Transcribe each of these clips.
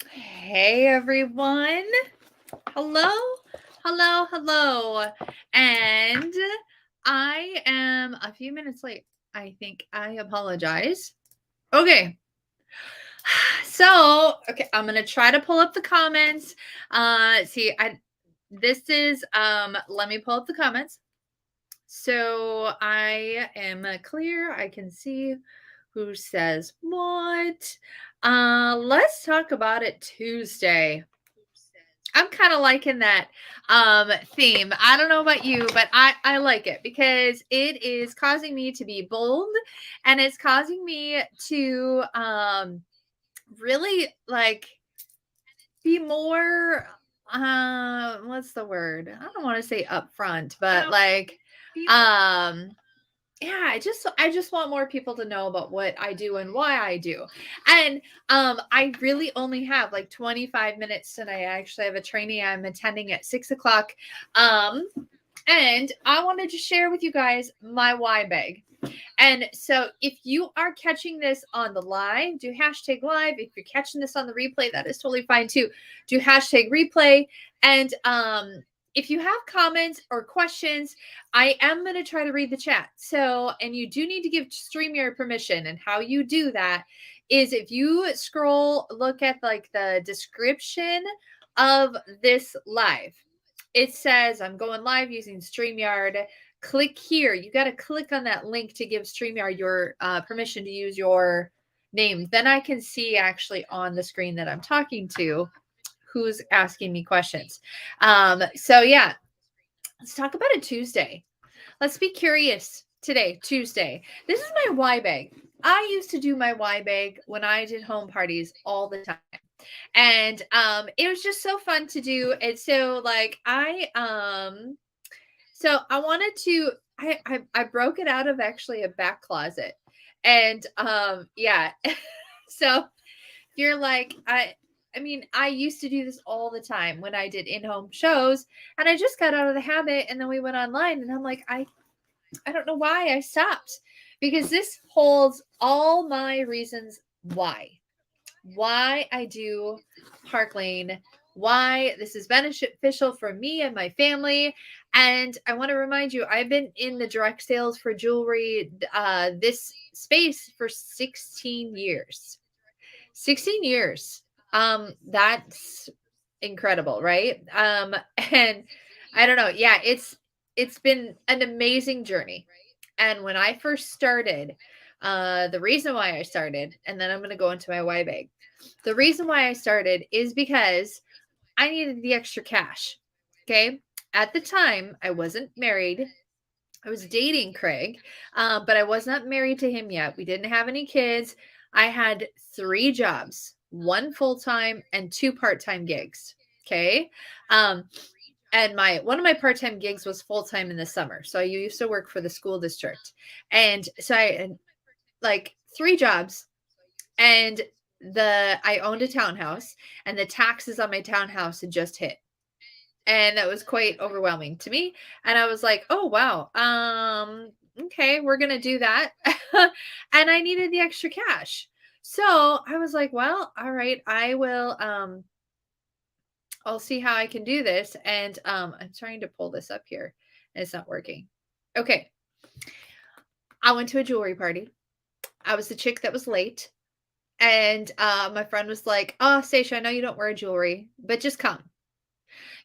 Hey everyone. Hello, hello. And I am a few minutes late. I think I apologize. Okay. Okay, I'm going to try to pull up the comments. See, I this is let me pull up the comments. So I am clear. I can see who says what. Let's talk about it Tuesday. I'm kind of liking that theme. I don't know about you, but I like it because it is causing me to be bold and it's causing me to really like be more what's the word? I don't want to say upfront, but like um yeah, I just want more people to know about what I do and why I do. And I really only have like 25 minutes tonight. I actually have a training I'm attending at 6 o'clock. And I wanted to share with you guys my why bag. And so if you are catching this on the live, do hashtag live. If you're catching this on the replay, that is totally fine too. Do hashtag replay. And if you have comments or questions, I am going to try to read the chat. So, and you do need to give StreamYard permission. And how you do that is if you scroll, look at like the description of this live. It says I'm going live using StreamYard. Click here. You got to click on that link to give StreamYard your permission to use your name. Then I can see actually on the screen that I'm talking to who's asking me questions. So yeah, let's talk about it Tuesday. Let's be curious today, Tuesday. This is my why bag. I used to do my why bag when I did home parties all the time. And it was just so fun to do. And so like I wanted to I broke it out of actually a back closet. And yeah. So you're like I mean, I used to do this all the time when I did in-home shows, and I just got out of the habit, and then we went online, and I'm like, I don't know why I stopped, because this holds all my reasons why I do Park Lane, why this is beneficial for me and my family. And I want to remind you, I've been in the direct sales for jewelry, this space for 16 years. 16 years. That's incredible, right? And I don't know. Yeah, it's been an amazing journey. And when I first started, the reason why I started, and then I'm going to go into my why bag. The reason why I started is because I needed the extra cash. Okay. At the time, I wasn't married. I was dating Craig, but I was not married to him yet. We didn't have any kids. I had 3 jobs, one full time and 2 part-time gigs. Okay. Um, and my one of my part-time gigs was full-time in the summer. So I used to work for the school district. And so I had like 3 jobs, and I owned a townhouse, and the taxes on my townhouse had just hit. And that was quite overwhelming to me. And I was like, oh wow, okay, we're gonna do that. And I needed the extra cash. So I was like, well, all right, I'll see how I can do this. And I'm trying to pull this up here and it's not working. Okay. I went to a jewelry party. I was the chick that was late. And my friend was like, oh, Stacia, I know you don't wear jewelry, but just come.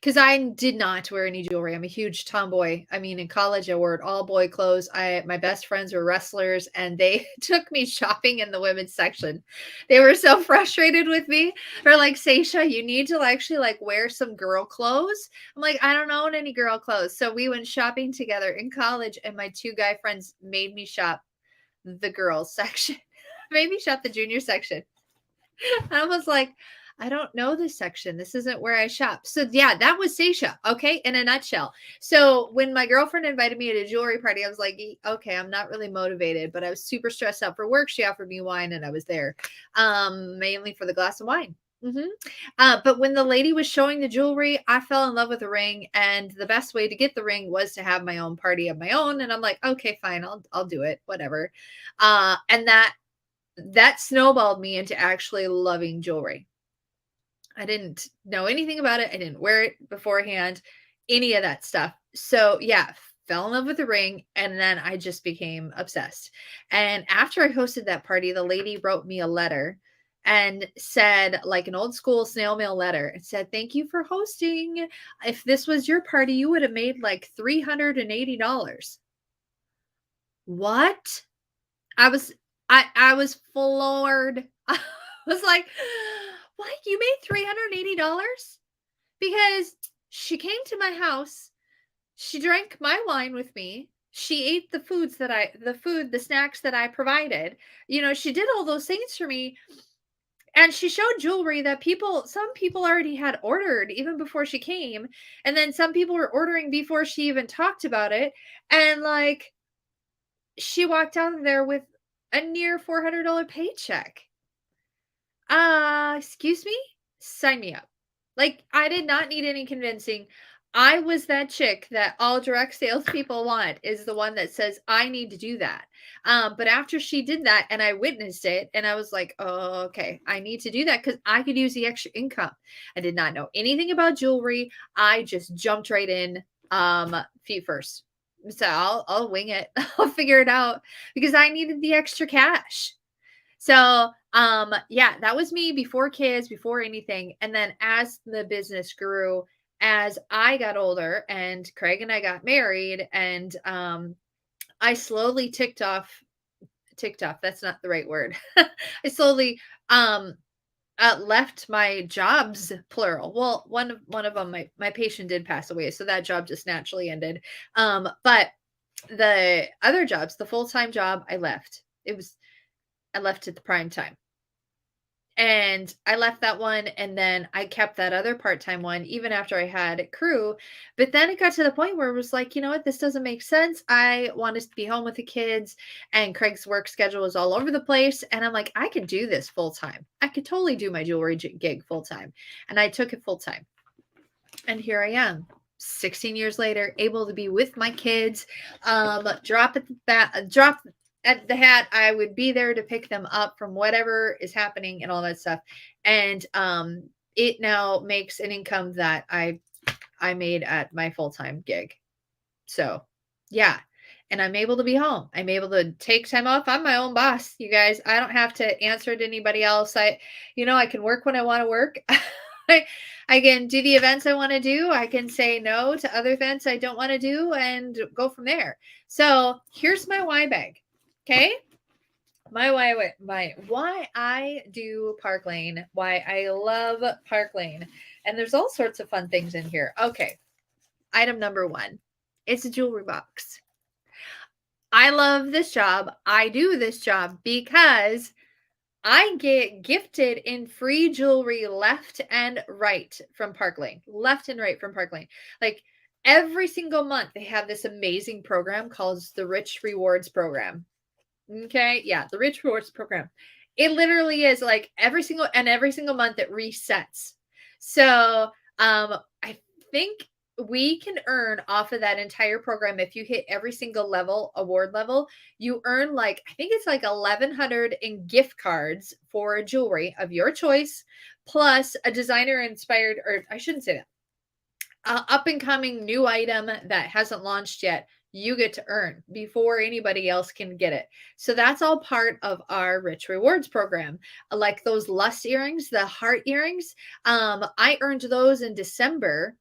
Because I did not wear any jewelry. I'm a huge tomboy. I mean, in college, I wore all boy clothes. My best friends were wrestlers, and they took me shopping in the women's section. They were so frustrated with me. They're like, Seisha, you need to actually like wear some girl clothes. I'm like, I don't own any girl clothes. So we went shopping together in college, and my 2 guy friends made me shop the girls section, made me shop the junior section. I was like, I don't know this section. This isn't where I shop. So yeah, that was Seisha. Okay, in a nutshell. So when my girlfriend invited me to a jewelry party, I was like, okay, I'm not really motivated, but I was super stressed out for work. She offered me wine, and I was there, mainly for the glass of wine. But when the lady was showing the jewelry, I fell in love with the ring, and the best way to get the ring was to have my own party of my own. And I'm like, okay, fine, I'll do it, whatever. And that snowballed me into actually loving jewelry. I didn't know anything about it. I didn't wear it beforehand, any of that stuff. So, yeah, fell in love with the ring and then I just became obsessed. And after I hosted that party, the lady wrote me a letter and said, like an old school snail mail letter, and said, "Thank you for hosting. If this was your party, you would have made like $380." What? I was I was floored. I was like, "What? You made $380?" Because she came to my house, she drank my wine with me, she ate the snacks that I provided. She did all those things for me, and she showed jewelry that some people already had ordered even before she came, and then some people were ordering before she even talked about it, and, like, she walked out of there with a near $400 paycheck. Excuse me? Sign me up. Like, I did not need any convincing. I was that chick that all direct salespeople want, is the one that says, I need to do that. But after she did that and I witnessed it, and I was like, oh, okay, I need to do that because I could use the extra income. I did not know anything about jewelry. I just jumped right in, feet first. So I'll wing it. I'll figure it out because I needed the extra cash. So, yeah, that was me before kids, before anything. And then as the business grew, as I got older and Craig and I got married, and I slowly ticked off. That's not the right word. I slowly um left my jobs, plural. Well, one of them, my patient did pass away, so that job just naturally ended. But the other jobs, the full-time job, I left at the prime time. And I left that one, and then I kept that other part-time one even after I had crew. But then it got to the point where it was like, you know what, this doesn't make sense. I wanted to be home with the kids, and Craig's work schedule was all over the place. And I'm like, I could do this full time. I could totally do my jewelry gig full time. And I took it full time. And here I am. 16 years later, able to be with my kids. Drop at the hat. I would be there to pick them up from whatever is happening and all that stuff. And it now makes an income that I made at my full-time gig. So, yeah. And I'm able to be home. I'm able to take time off. I'm my own boss, you guys. I don't have to answer to anybody else. I can work when I want to work. I can do the events I want to do. I can say no to other events I don't want to do and go from there. So here's my why bag. Okay. Why I do Park Lane, why I love Park Lane. And there's all sorts of fun things in here. Okay. Item number 1. It's a jewelry box. I love this job. I do this job because I get gifted in free jewelry left and right from Park Lane. Left and right from Park Lane. Like every single month, they have this amazing program called the Rich Rewards Program. Okay. Yeah. The Rich Rewards Program. It literally is like every single month it resets. So I think we can earn off of that entire program. If you hit every single award level, you earn like, I think it's like 1,100 in gift cards for jewelry of your choice, plus a designer inspired, or I shouldn't say that, up and coming new item that hasn't launched yet. You get to earn before anybody else can get it. So that's all part of our Rich Rewards program. Like those Lust earrings, the heart earrings. I earned those in December,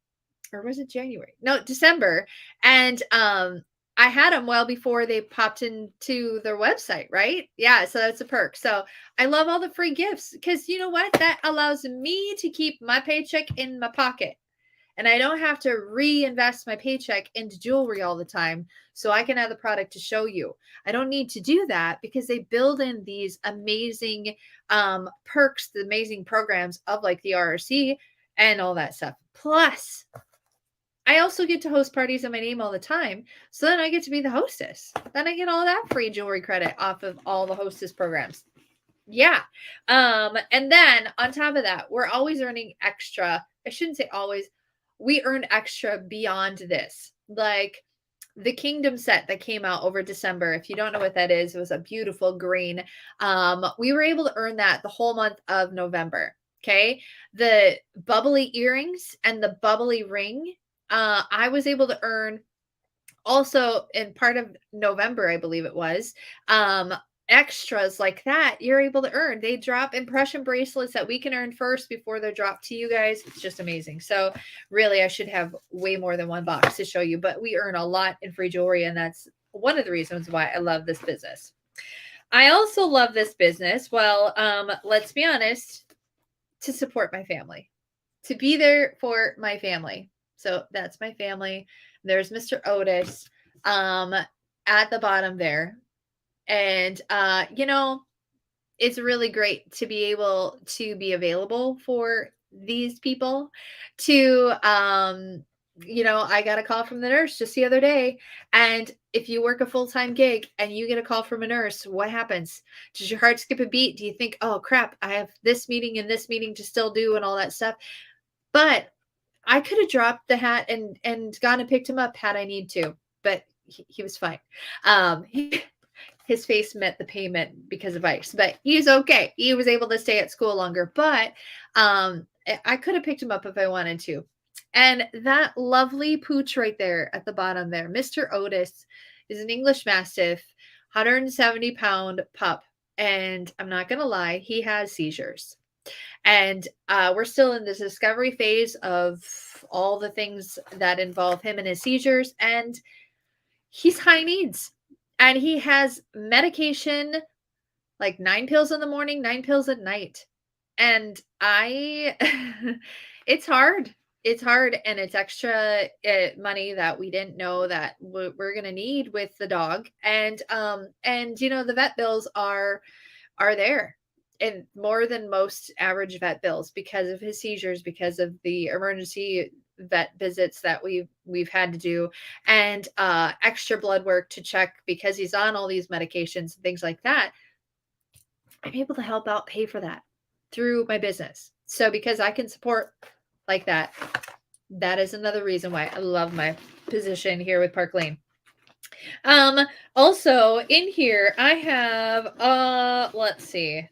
or was it January? No, December. And I had them well before they popped into their website, right? Yeah, so that's a perk. So I love all the free gifts because you know what? That allows me to keep my paycheck in my pocket. And I don't have to reinvest my paycheck into jewelry all the time so I can have the product to show you. I don't need to do that because they build in these amazing perks, the amazing programs of like the RRC and all that stuff. Plus, I also get to host parties in my name all the time. So then I get to be the hostess. Then I get all that free jewelry credit off of all the hostess programs. Yeah. And then on top of that, we're always earning extra. I shouldn't say always. We earn extra beyond this. Like the Kingdom set that came out over December. If you don't know what that is, it was a beautiful green. We were able to earn that the whole month of November. Okay. the bubbly earrings and the bubbly ring. I was able to earn also in part of November, I believe it was, extras like that you're able to earn. They drop impression bracelets that we can earn first before they're dropped to you guys. It's just amazing. So really, I should have way more than one box to show you, but we earn a lot in free jewelry, and that's one of the reasons why I love this business. I also love this business. Well, let's be honest, to support my family, to be there for my family. So that's my family. There's Mr. Otis at the bottom there. And it's really great to be able to be available for these people to I got a call from the nurse just the other day, and if you work a full-time gig and you get a call from a nurse, what happens? Does your heart skip a beat? Do you think, oh crap, I have this meeting and this meeting to still do and all that stuff? But I could have dropped the hat and gone and picked him up had I need to, but he was fine. His face met the payment because of ice, but he's okay. He was able to stay at school longer, but I could have picked him up if I wanted to. And that lovely pooch right there at the bottom there, Mr. Otis, is an English Mastiff, 170-pound pup. And I'm not going to lie, he has seizures. And we're still in this discovery phase of all the things that involve him and his seizures. And he's high needs. And he has medication, like 9 pills in the morning, 9 pills at night. And it's hard. It's hard, and it's extra money that we didn't know that we're going to need with the dog. And the vet bills are there, and more than most average vet bills because of his seizures, because of the emergency vet visits that we've had to do, and extra blood work to check because he's on all these medications and things like that. I'm able to help out pay for that through my business. So because I can support like that, that is another reason why I love my position here with Park Lane. Also in here I have let's see,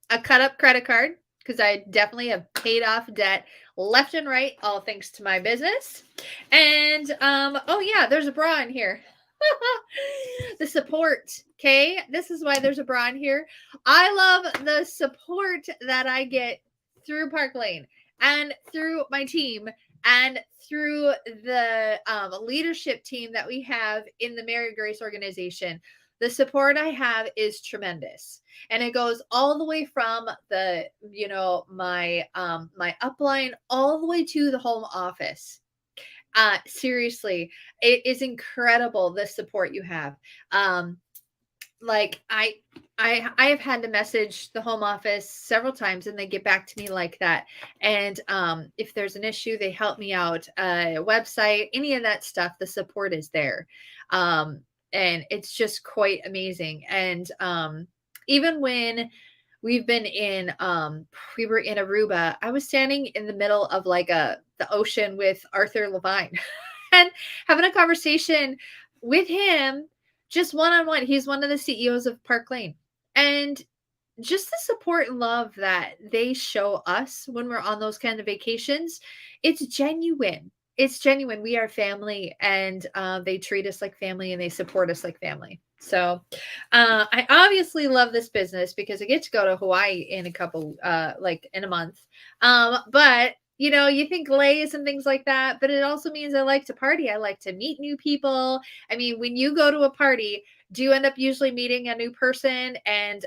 a cut up credit card, because I definitely have paid off debt left and right, all thanks to my business. And oh yeah, there's a bra in here. The support. Okay, this is why there's a bra in here. I love the support that I get through Park Lane and through my team and through the leadership team that we have in the Mary Grace organization. The support I have is tremendous, and it goes all the way from the my upline all the way to the home office. Seriously, it is incredible the support you have. Like I have had to message the home office several times, and they get back to me like that. And if there's an issue, they help me out. Website, any of that stuff, the support is there. And it's just quite amazing. And even when we've been in we were in Aruba, I was standing in the middle of like the ocean with Arthur Levine and having a conversation with him just one-on-one. He's one of the CEOs of Park Lane. And just the support and love that they show us when we're on those kind of vacations, it's genuine. It's genuine. We are family, and they treat us like family, and they support us like family. So I obviously love this business because I get to go to Hawaii in a couple, like in a month. But you think lays and things like that, but it also means I like to party. I like to meet new people. I mean, when you go to a party, do you end up usually meeting a new person and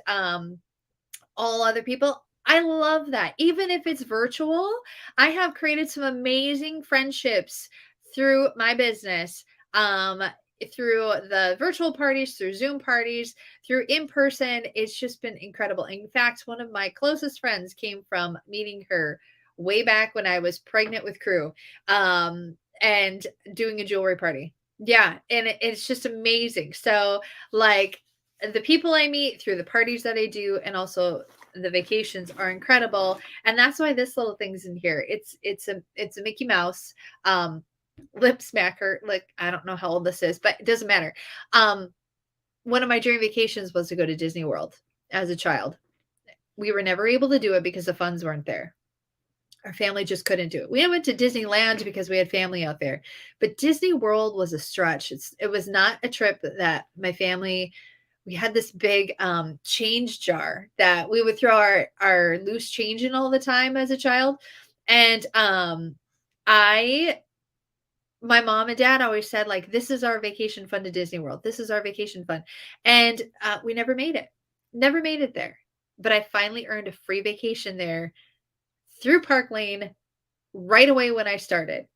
all other people? I love that. Even if it's virtual, I have created some amazing friendships through my business. Through the virtual parties, through Zoom parties, through in person. It's just been incredible. In fact, one of my closest friends came from meeting her way back when I was pregnant with Crew, and doing a jewelry party. Yeah, and it's just amazing. So like the people I meet through the parties that I do, and also the vacations, are incredible. And that's why this little thing's in here. It's a Mickey Mouse lip smacker. Like, I don't know how old this is, but it doesn't matter. One of my dream vacations was to go to Disney World as a child. We were never able to do it because the funds weren't there. Our family just couldn't do it. We went to Disneyland because we had family out there, but Disney World was a stretch. It was not a trip that my family. We had this big change jar that we would throw our loose change in all the time as a child, and I my mom and dad always said, like, this is our vacation fund to Disney World. This is our vacation fund. And we never made it. Never made it there. But I finally earned a free vacation there through Park Lane right away when I started.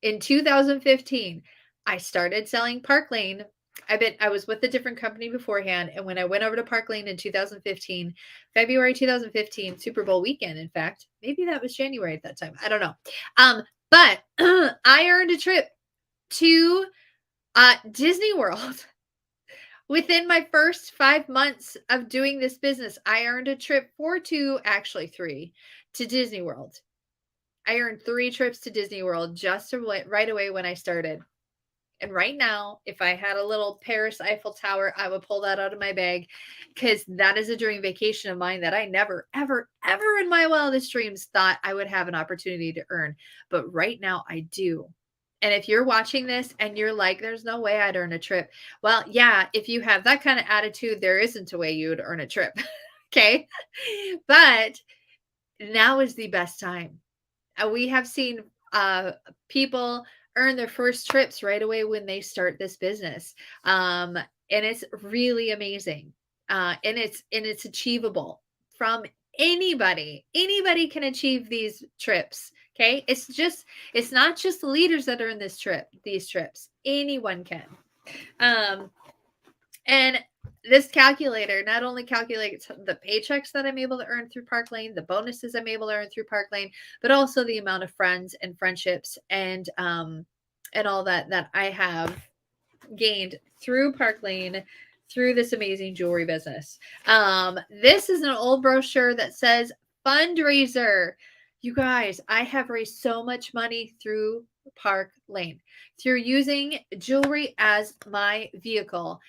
In 2015, I started selling Park Lane. I was with a different company beforehand, and when I went over to Park Lane in 2015, February 2015, Super Bowl weekend, in fact, maybe that was January at that time. I don't know. But I earned a trip to Disney World. Within my first 5 months of doing this business, I earned a trip for two, actually three, to Disney World. I earned 3 trips to Disney World just right away when I started. And right now, if I had a little Paris Eiffel Tower, I would pull that out of my bag because that is a dream vacation of mine that I never, ever, ever in my wildest dreams thought I would have an opportunity to earn. But right now, I do. And if you're watching this and you're like, there's no way I'd earn a trip. Well, yeah, if you have that kind of attitude, there isn't a way you would earn a trip. Okay. But now is the best time. We have seen people earn their first trips right away when they start this business. And it's really amazing. And it's achievable from anybody. Anybody can achieve these trips. Okay. It's not just the leaders that are in these trips. Anyone can. And this calculator not only calculates the paychecks that I'm able to earn through Park Lane, the bonuses I'm able to earn through Park Lane, but also the amount of friends and friendships and all that I have gained through Park Lane through this amazing jewelry business. This is an old brochure that says fundraiser. You guys, I have raised so much money through Park Lane through using jewelry as my vehicle.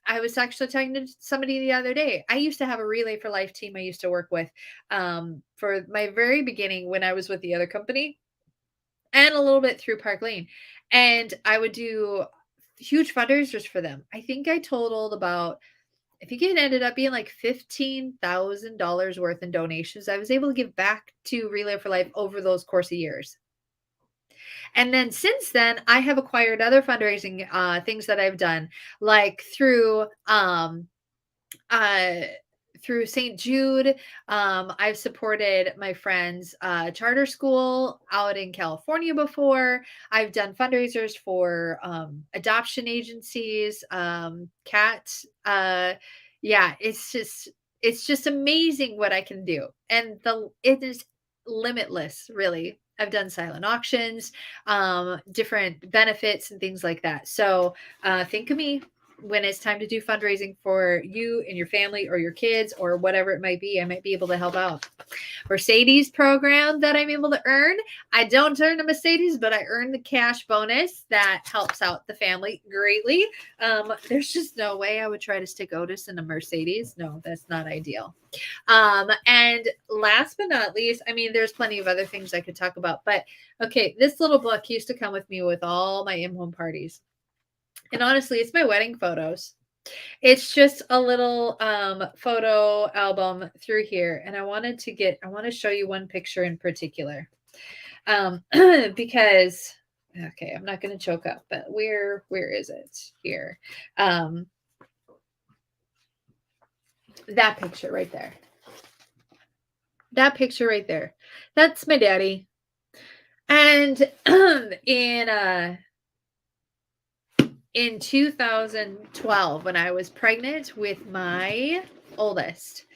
I was actually talking to somebody the other day. I used to have a Relay for Life team I used to work with for my very beginning when I was with the other company and a little bit through Park Lane. And I would do huge fundraisers for them. I think I totaled about, I think it ended up being like $15,000 worth in donations I was able to give back to Relay for Life over those course of years. And then since then, I have acquired other fundraising things that I've done, like through St. Jude. I've supported my friend's charter school out in California before. I've done fundraisers for adoption agencies, cats. Yeah, it's just amazing what I can do. And it is limitless, really. I've done silent auctions, different benefits and things like that. So think of me when it's time to do fundraising for you and your family or your kids or whatever it might be. I might be able to help out. Mercedes program that I'm able to earn. I don't earn a Mercedes, but I earn the cash bonus that helps out the family greatly. There's just no way I would try to stick Otis in a Mercedes. No, that's not ideal. And last but not least, I mean, there's plenty of other things I could talk about, but okay, this little book used to come with me with all my in-home parties. And honestly, it's my wedding photos. It's just a little photo album through here. And I want to show you one picture in particular. Because okay, I'm not going to choke up, but where is it? Here. That picture right there. That picture right there. That's my daddy. And in 2012, when I was pregnant with my oldest,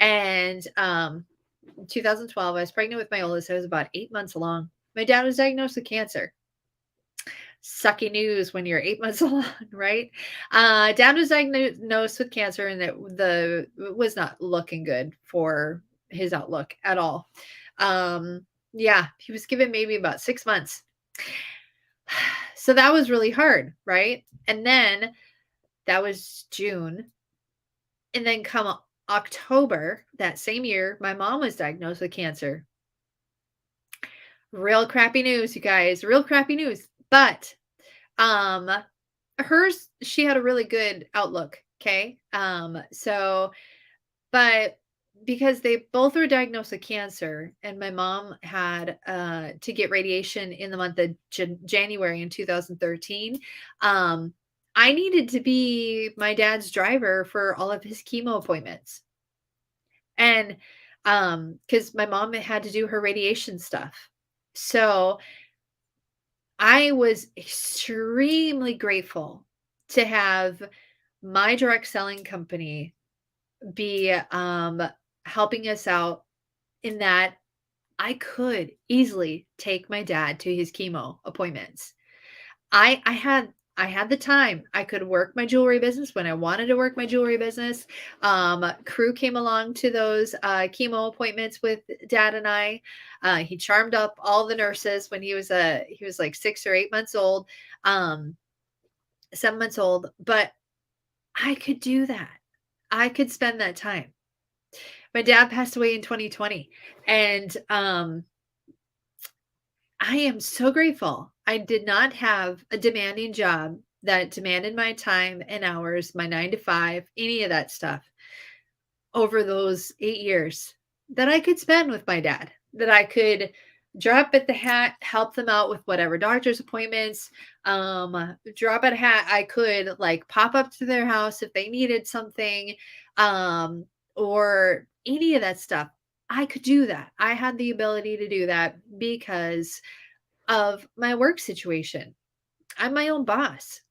and 2012, I was pregnant with my oldest. I was about 8 months along. My dad was diagnosed with cancer. Sucky news when you're 8 months along, right? Dad was diagnosed with cancer, and it was not looking good for his outlook at all. Yeah, he was given maybe about 6 months. So that was really hard, right? And then that was June. And then come October that same year, my mom was diagnosed with cancer. Real crappy news, you guys, real crappy news. But um hers, she had a really good outlook. Okay. So but because they both were diagnosed with cancer and my mom had to get radiation in the month of January in 2013, um I needed to be my dad's driver for all of his chemo appointments. And cuz my mom had to do her radiation stuff. So I was extremely grateful to have my direct selling company be helping us out in that I could easily take my dad to his chemo appointments. I had the time. I could work my jewelry business when I wanted to work my jewelry business. Crew came along to those chemo appointments with dad and I. He charmed up all the nurses when he was like 6 or 8 months old, um, 7 months old. But I could do that. I could spend that time. My dad passed away in 2020, and I am so grateful. I did not have a demanding job that demanded my time and hours, my 9 to 5, any of that stuff over those 8 years that I could spend with my dad, that I could drop at the hat, help them out with whatever doctor's appointments, drop at a hat. I could like pop up to their house if they needed something, um, or any of that stuff. I could do that. I had the ability to do that because of my work situation. I'm my own boss.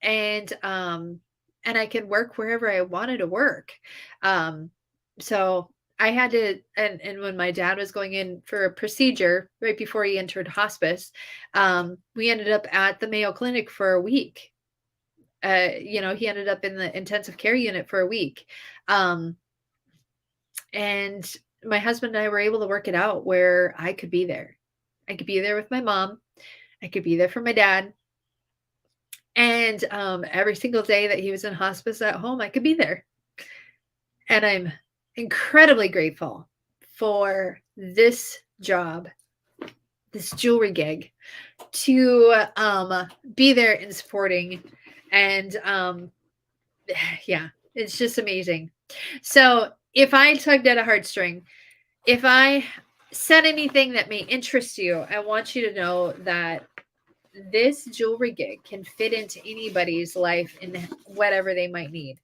And I can work wherever I wanted to work. Um so I had to, and when my dad was going in for a procedure right before he entered hospice, we ended up at the Mayo Clinic for a week. He ended up in the intensive care unit for a week. Um and my husband and I were able to work it out where I could be there. I could be there with my mom. I could be there for my dad. And every single day that he was in hospice at home, I could be there. And I'm incredibly grateful for this job, this jewelry gig, to be there and supporting. And yeah, it's just amazing. So if I tugged at a heartstring, if I said anything that may interest you, I want you to know that this jewelry gig can fit into anybody's life in whatever they might need.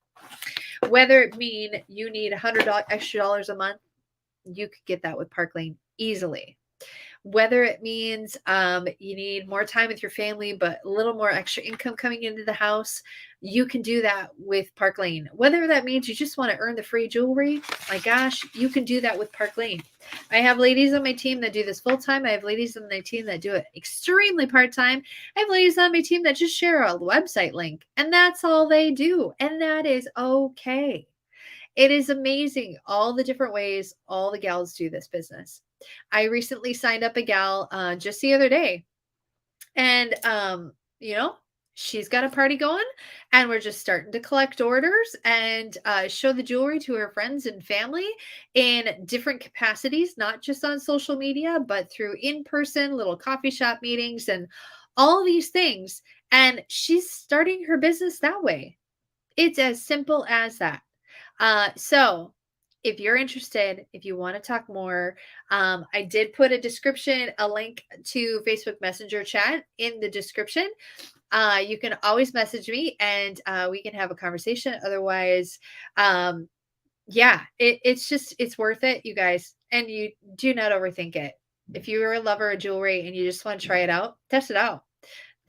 Whether it mean you need $100 extra dollars a month, you could get that with Park Lane easily. Whether it means you need more time with your family, but a little more extra income coming into the house, you can do that with Park Lane. Whether that means you just want to earn the free jewelry, my gosh, you can do that with Park Lane. I have ladies on my team that do this full time. I have ladies on my team that do it extremely part time. I have ladies on my team that just share a website link, and that's all they do. And that is okay. It is amazing all the different ways all the gals do this business. I recently signed up a gal just the other day, and she's got a party going, and we're just starting to collect orders and show the jewelry to her friends and family in different capacities, not just on social media, but through in-person little coffee shop meetings and all these things. And she's starting her business that way. It's as simple as that. So if you're interested, if you want to talk more, I did put a link to Facebook Messenger chat in the description. You can always message me and we can have a conversation. Otherwise, yeah, it's worth it, you guys. And you do not overthink it. If you're a lover of jewelry and you just want to try it out, test it out.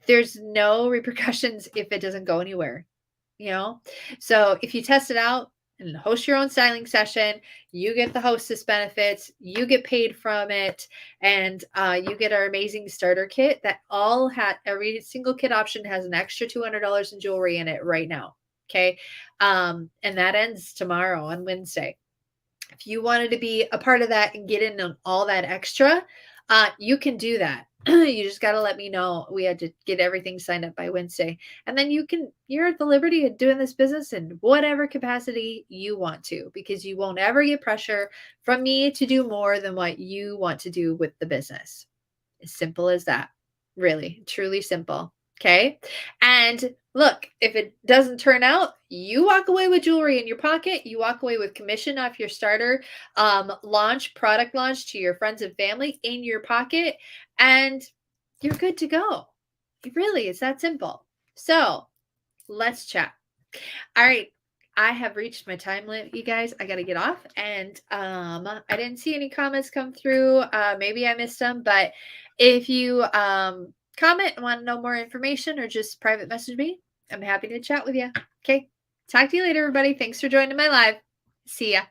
There's no repercussions if it doesn't go anywhere, you know? So if you test it out and host your own styling session, you get the hostess benefits, you get paid from it, and you get our amazing starter kit that every single kit option has an extra $200 in jewelry in it right now. Okay. And that ends tomorrow on Wednesday. If you wanted to be a part of that and get in on all that extra, you can do that. You just got to let me know. We had to get everything signed up by Wednesday. And then you're at the liberty of doing this business in whatever capacity you want to, because you won't ever get pressure from me to do more than what you want to do with the business. As simple as that. Really, truly simple. Okay. And look, if it doesn't turn out, you walk away with jewelry in your pocket. You walk away with commission off your starter product launch to your friends and family in your pocket, and you're good to go. Really, it's that simple. So let's chat. All right. I have reached my time limit, you guys. I got to get off. And I didn't see any comments come through. Maybe I missed them, but if you comment and want to know more information or just private message me, I'm happy to chat with you. Okay. Talk to you later, everybody. Thanks for joining my live. See ya.